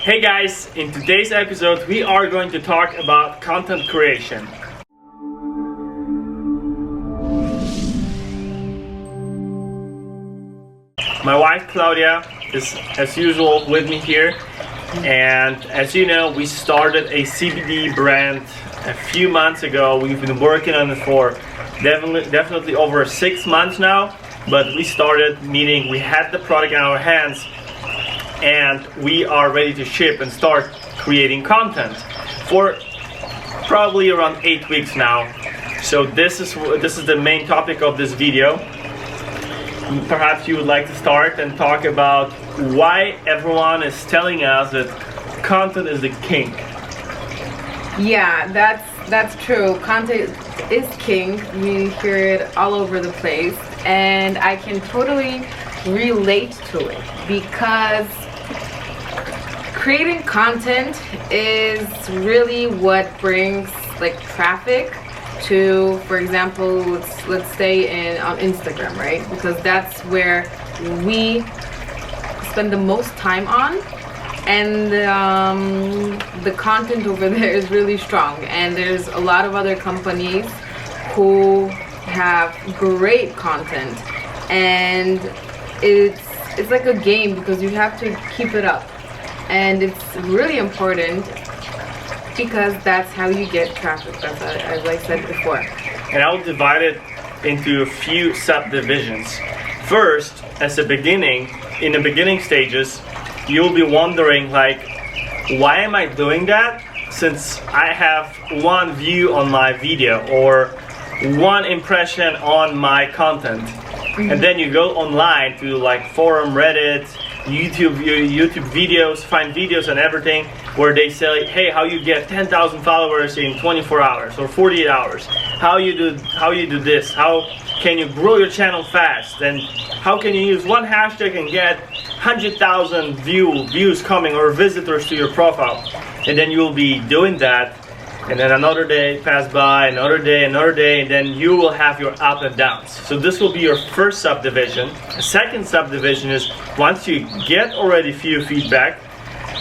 Hey guys, in today's episode we are going to talk about content creation. My wife Claudia is as usual with me here, and as you know, we started a CBD brand a few months ago. We've been working on it for definitely over 6 months now, but we started, meaning we had the product in our hands and we are ready to ship and start creating content for probably around 8 weeks now. So this is the main topic of this video. Perhaps you would like to start and talk about why everyone is telling us that content is the king. Yeah, that's true. Content is king. We hear it all over the place, and I can totally relate to it because creating content is really what brings like traffic to, for example, let's say on Instagram, right? Because that's where we spend the most time on, and the content over there is really strong. And there's a lot of other companies who have great content, and it's like a game because you have to keep it up. And it's really important because that's how you get traffic, as I said before. And I'll divide it into a few subdivisions. First, as a beginning, in the beginning stages, you'll be wondering like, why am I doing that? Since I have one view on my video or one impression on my content. And then you go online to like forum, Reddit, YouTube videos, find videos and everything where they say, hey, how you get 10,000 followers in 24 hours or 48 hours? How you do this? How can you grow your channel fast? And how can you use one hashtag and get 100,000 views coming or visitors to your profile? And then you'll be doing that, and then another day pass by, another day, and then you will have your up and downs. So this will be your first subdivision. The second subdivision is once you get already few feedback,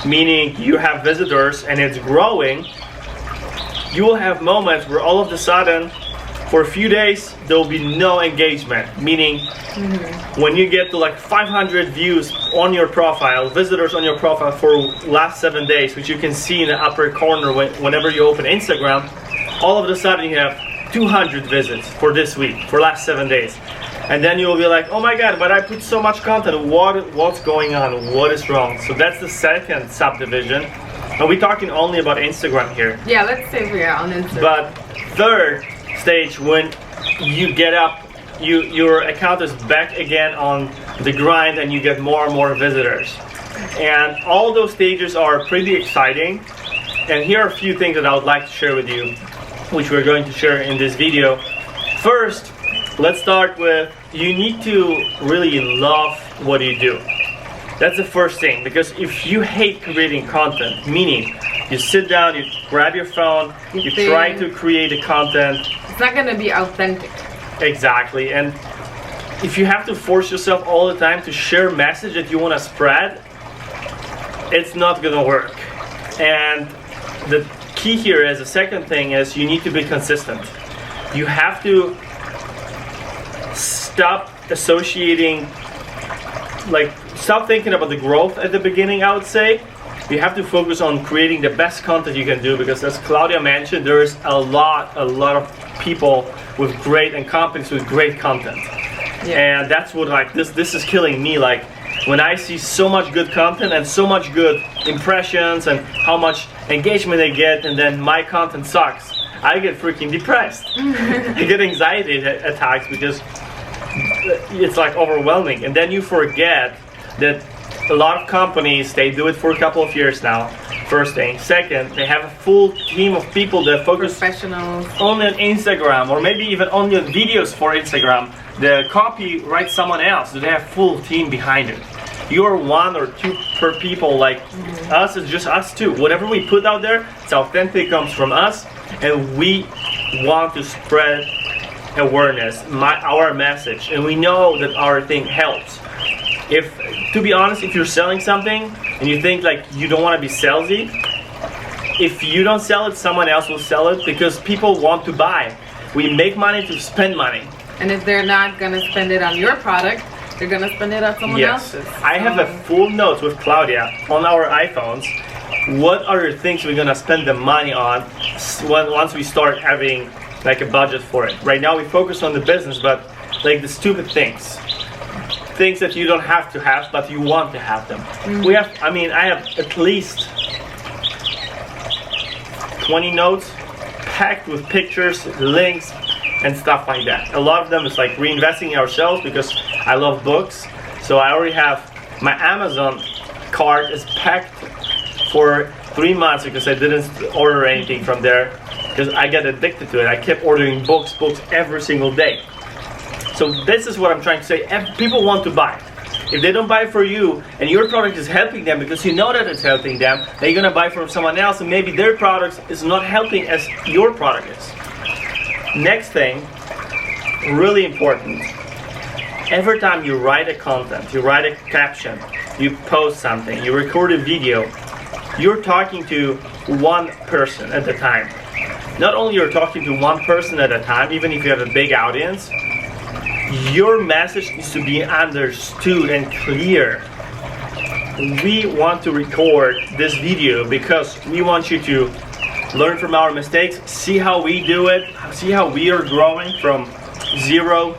meaning you have visitors and it's growing, you will have moments where all of a sudden, for a few days, there will be no engagement. Meaning, when you get to like 500 views on your profile, visitors on your profile for last 7 days, which you can see in the upper corner whenever you open Instagram, all of a sudden you have 200 visits for this week, for last 7 days. And then you'll be like, oh my god, but I put so much content, what's going on, what is wrong? So that's the second subdivision. And we're talking only about Instagram here. Yeah, let's say we are on Instagram. But third stage, when you get up, your account is back again on the grind and you get more and more visitors. And all those stages are pretty exciting. And here are a few things that I would like to share with you, which we're going to share in this video. First, let's start with, you need to really love what you do. That's the first thing, because if you hate creating content, meaning you sit down, you grab your phone, you try to create the content, it's not gonna be authentic. Exactly. And if you have to force yourself all the time to share a message that you want to spread, it's not gonna work. And the key here is, the second thing is, you need to be consistent. You have to stop associating, like, stop thinking about the growth at the beginning, I would say. You have to focus on creating the best content you can do, because as Claudia mentioned, there is a lot of people with great, and companies with great content. Yeah. And that's what, like, this is killing me. Like, when I see so much good content and so much good impressions and how much engagement they get, and then my content sucks, I get freaking depressed. I get anxiety attacks because it's like overwhelming. And then you forget that a lot of companies, they do it for a couple of years now. First thing. Second, they have a full team of people that focus professionals only on Instagram, or maybe even only on videos for Instagram. The copy writes someone else. They have full team behind it. You're one or two per people, like us, it's just us two. Whatever we put out there, it's authentic, comes from us, and we want to spread awareness, our message, and we know that our thing helps. If, to be honest, if you're selling something and you think like you don't want to be salesy, if you don't sell it, someone else will sell it because people want to buy. We make money to spend money. And if they're not gonna spend it on your product, they're gonna spend it on someone else's. I have a full notes with Claudia on our iPhones. What are the things we're gonna spend the money on once we start having like a budget for it? Right now we focus on the business, but like the stupid things that you don't have to have, but you want to have them. We have, I mean, I have at least 20 notes packed with pictures, links, and stuff like that. A lot of them is like reinvesting in ourselves because I love books. So I already have my Amazon cart is packed for 3 months because I didn't order anything from there because I get addicted to it. I kept ordering books every single day. So this is what I'm trying to say. People want to buy. If they don't buy for you and your product is helping them because you know that it's helping them, then you're gonna buy from someone else and maybe their product is not helping as your product is. Next thing, really important. Every time you write a content, you write a caption, you post something, you record a video, you're talking to one person at a time. Not only you're talking to one person at a time, even if you have a big audience, your message needs to be understood and clear. We want to record this video because we want you to learn from our mistakes, see how we do it, see how we are growing from 0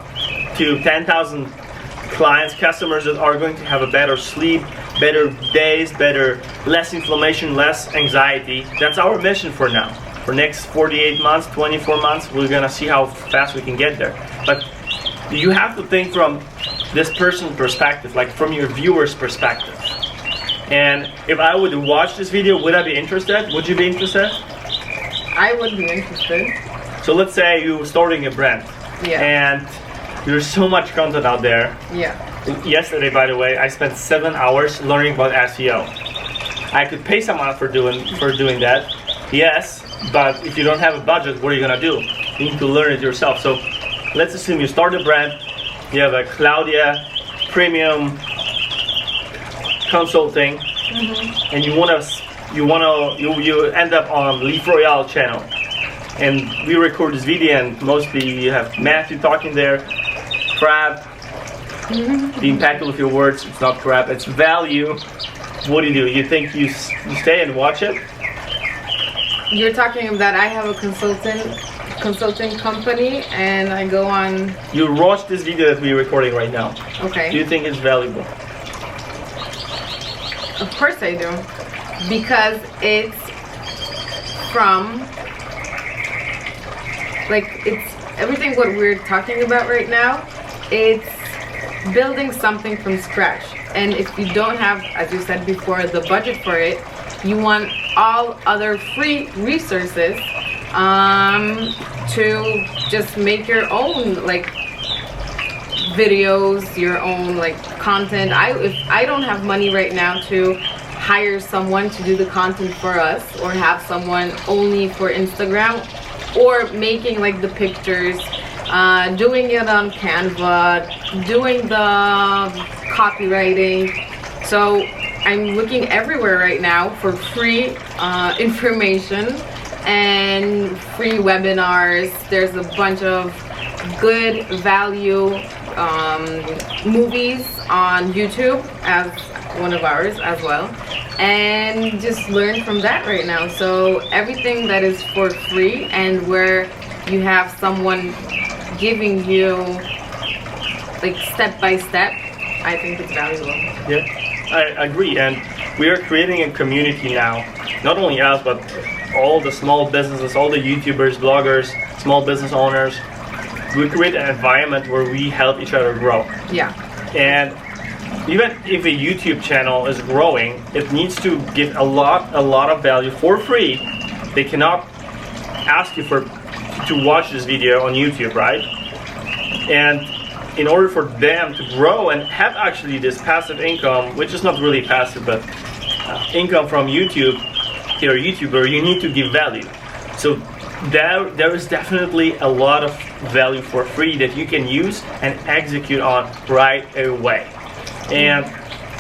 to 10,000 clients, customers that are going to have a better sleep, better days, less inflammation, less anxiety. That's our mission for now. For next 48 months, 24 months, we're gonna see how fast we can get there. But you have to think from this person's perspective, like from your viewer's perspective. And if I would watch this video, would I be interested? Would you be interested? I would be interested. So let's say you're starting a brand. Yeah. And there's so much content out there. Yeah. Yesterday, by the way, I spent 7 hours learning about SEO. I could pay someone for doing that. Yes, but if you don't have a budget, what are you gonna do? You need to learn it yourself. So let's assume you start a brand, you have a Claudia Premium Consulting, and you end up on Leaf Royale channel, and we record this video, and mostly you have Matthew talking there, crap, be impactful with your words. It's not crap, it's value. What do? You think you stay and watch it? You're talking that I have a consulting company and I go on. You watch this video that we're recording right now. Okay. Do you think it's valuable? Of course I do, because it's from, like, it's everything what we're talking about right now. It's building something from scratch, and if you don't have, as you said before, the budget for it, you want all other free resources to just make your own, like, videos, your own, like, content. If I don't have money right now to hire someone to do the content for us, or have someone only for Instagram, or making like the pictures, doing it on Canva, doing the copywriting. So I'm looking everywhere right now for free information and free webinars. There's a bunch of good value movies on YouTube, as one of ours as well, and just learn from that right now. So everything that is for free and where you have someone giving you, like, step by step, I think it's valuable. Yeah, I agree. And we are creating a community now, not only us, but all the small businesses, all the YouTubers, bloggers, small business owners. We create an environment where we help each other grow. Yeah. And even if a YouTube channel is growing, it needs to give a lot of value for free. They cannot ask you to watch this video on YouTube, right? And in order for them to grow and have actually this passive income, which is not really passive, but income from YouTube, you're a YouTuber, you need to give value. So there is definitely a lot of value for free that you can use and execute on right away. And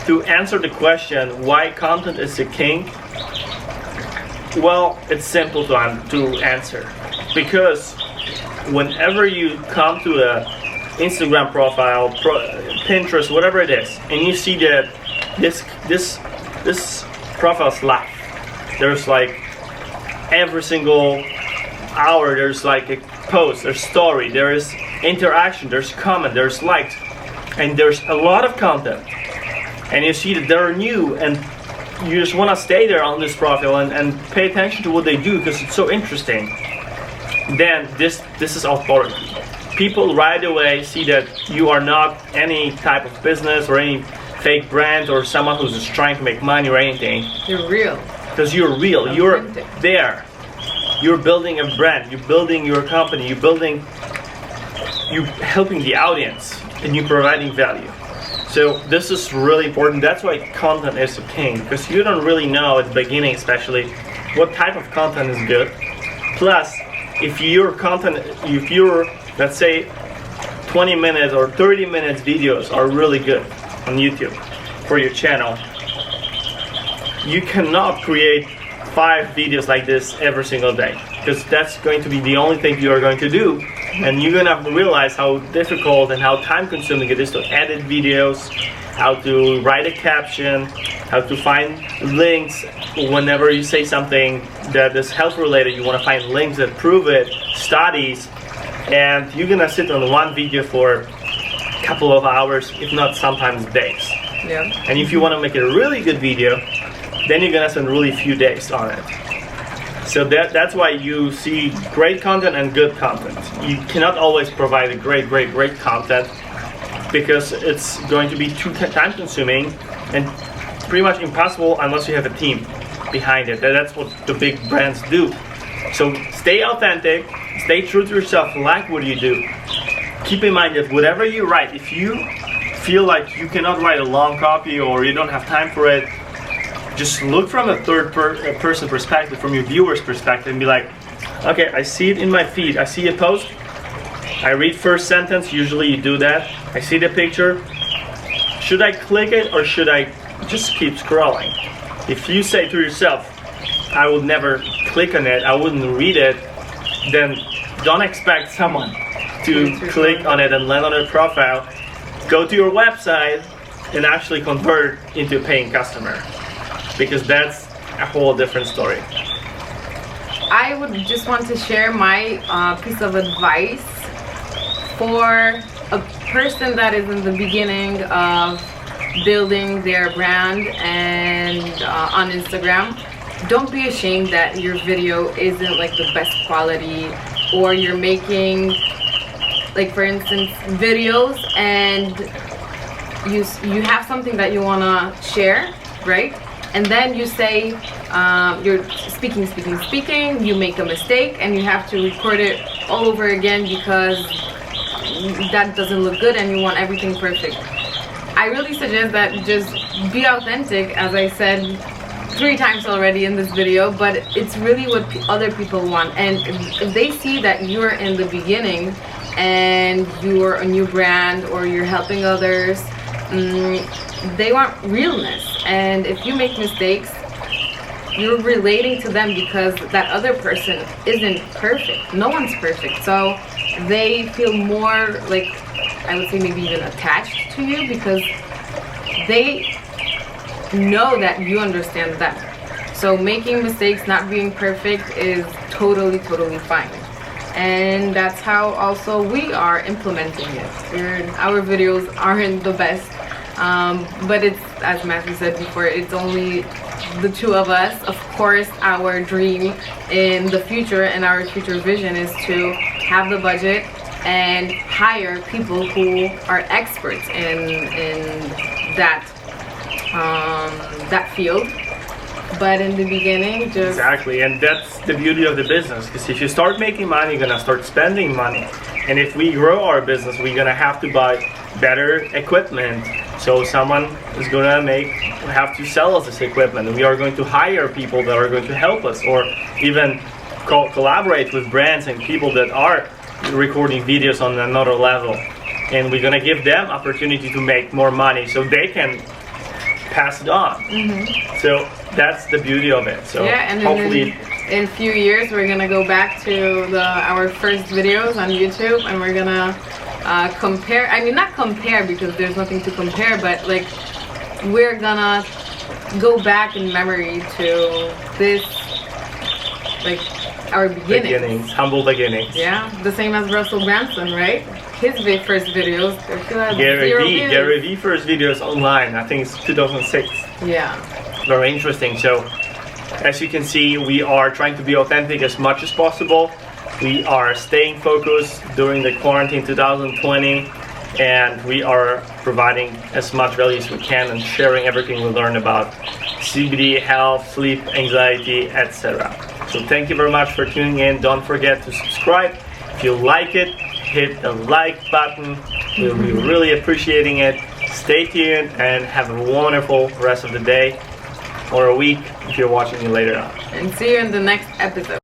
to answer the question why content is the king, well, it's simple to answer. Because whenever you come to a Instagram profile, Pinterest, whatever it is, and you see that this profile's live, there's like every single hour there's like a post, there's story, there's interaction, there's comment, there's likes, and there's a lot of content, and you see that they're new and you just want to stay there on this profile and pay attention to what they do because it's so interesting, then this is authority. People right away see that you are not any type of business or any fake brand or someone who's just trying to make money or anything. You're real. Because you're real. Authentic. You're there. You're building a brand. You're building your company. You're helping the audience, and you're providing value. So this is really important. That's why content is a king, because you don't really know at the beginning, especially, what type of content is good. Plus, if your let's say 20 minutes or 30 minutes videos are really good on YouTube for your channel, you cannot create 5 videos like this every single day, because that's going to be the only thing you are going to do, and you're gonna realize how difficult and how time consuming it is to edit videos, how to write a caption, how to find links whenever you say something that is health related. You want to find links that prove it, studies, and you're gonna sit on one video for a couple of hours, if not sometimes days. Yeah. And if you want to make a really good video, then you're gonna spend really few days on it. So that's why you see great content and good content. You cannot always provide a great content, because it's going to be too time consuming and pretty much impossible unless you have a team behind it. That's what the big brands do. So stay authentic, stay true to yourself, like what you do. Keep in mind that whatever you write, if you feel like you cannot write a long copy or you don't have time for it, just look from a third person perspective, from your viewer's perspective, and be like, okay, I see it in my feed, I see a post, I read first sentence, usually you do that, I see the picture, should I click it or should I just keep scrolling? If you say to yourself, I would never click on it, I wouldn't read it, then don't expect someone to click on it and land on your profile. Go to your website and actually convert into a paying customer, because that's a whole different story. I would just want to share my piece of advice for a person that is in the beginning of building their brand and on Instagram. Don't be ashamed that your video isn't like the best quality, or you're making, like for instance, videos and you have something that you want to share, right? And then you say you're speaking, you make a mistake and you have to record it all over again because that doesn't look good and you want everything perfect. I really suggest that just be authentic, as I said 3 times already in this video, but it's really what other people want. And if they see that you're in the beginning and you're a new brand or you're helping others, they want realness. And if you make mistakes, you're relating to them, because that other person isn't perfect. No one's perfect. So they feel more, like, I would say maybe even attached to you, because they know that you understand them. So making mistakes, not being perfect is totally fine. And that's how also we are implementing it. Our videos aren't the best, but it's, as Matthew said before, it's only the 2 of us. Of course, our dream in the future and our future vision is to have the budget and hire people who are experts in that field. But in the beginning, just exactly, and that's the beauty of the business, because if you start making money, you're gonna start spending money. And if we grow our business, we're gonna have to buy better equipment. So someone is gonna have to sell us this equipment, and we are going to hire people that are going to help us, or even collaborate with brands and people that are recording videos on another level. and we're gonna give them opportunity to make more money so they can pass it on. So that's the beauty of it. So Yeah, and hopefully in a few years we're gonna go back to our first videos on YouTube, and we're gonna compare. I mean, not compare because there's nothing to compare, but like we're gonna go back in memory to this, like our beginnings. humble beginnings. Yeah, the same as Russell Branson, right? His first videos. Gary Vee first videos online. I think it's 2006. Yeah. Very interesting. So as you can see, we are trying to be authentic as much as possible. We are staying focused during the quarantine 2020, and we are providing as much value as we can and sharing everything we learn about CBD, health, sleep, anxiety, etc. So thank you very much for tuning in. Don't forget to subscribe. If you like it, hit the like button. We'll be really appreciating it. Stay tuned and have a wonderful rest of the day or a week if you're watching me later on. And see you in the next episode.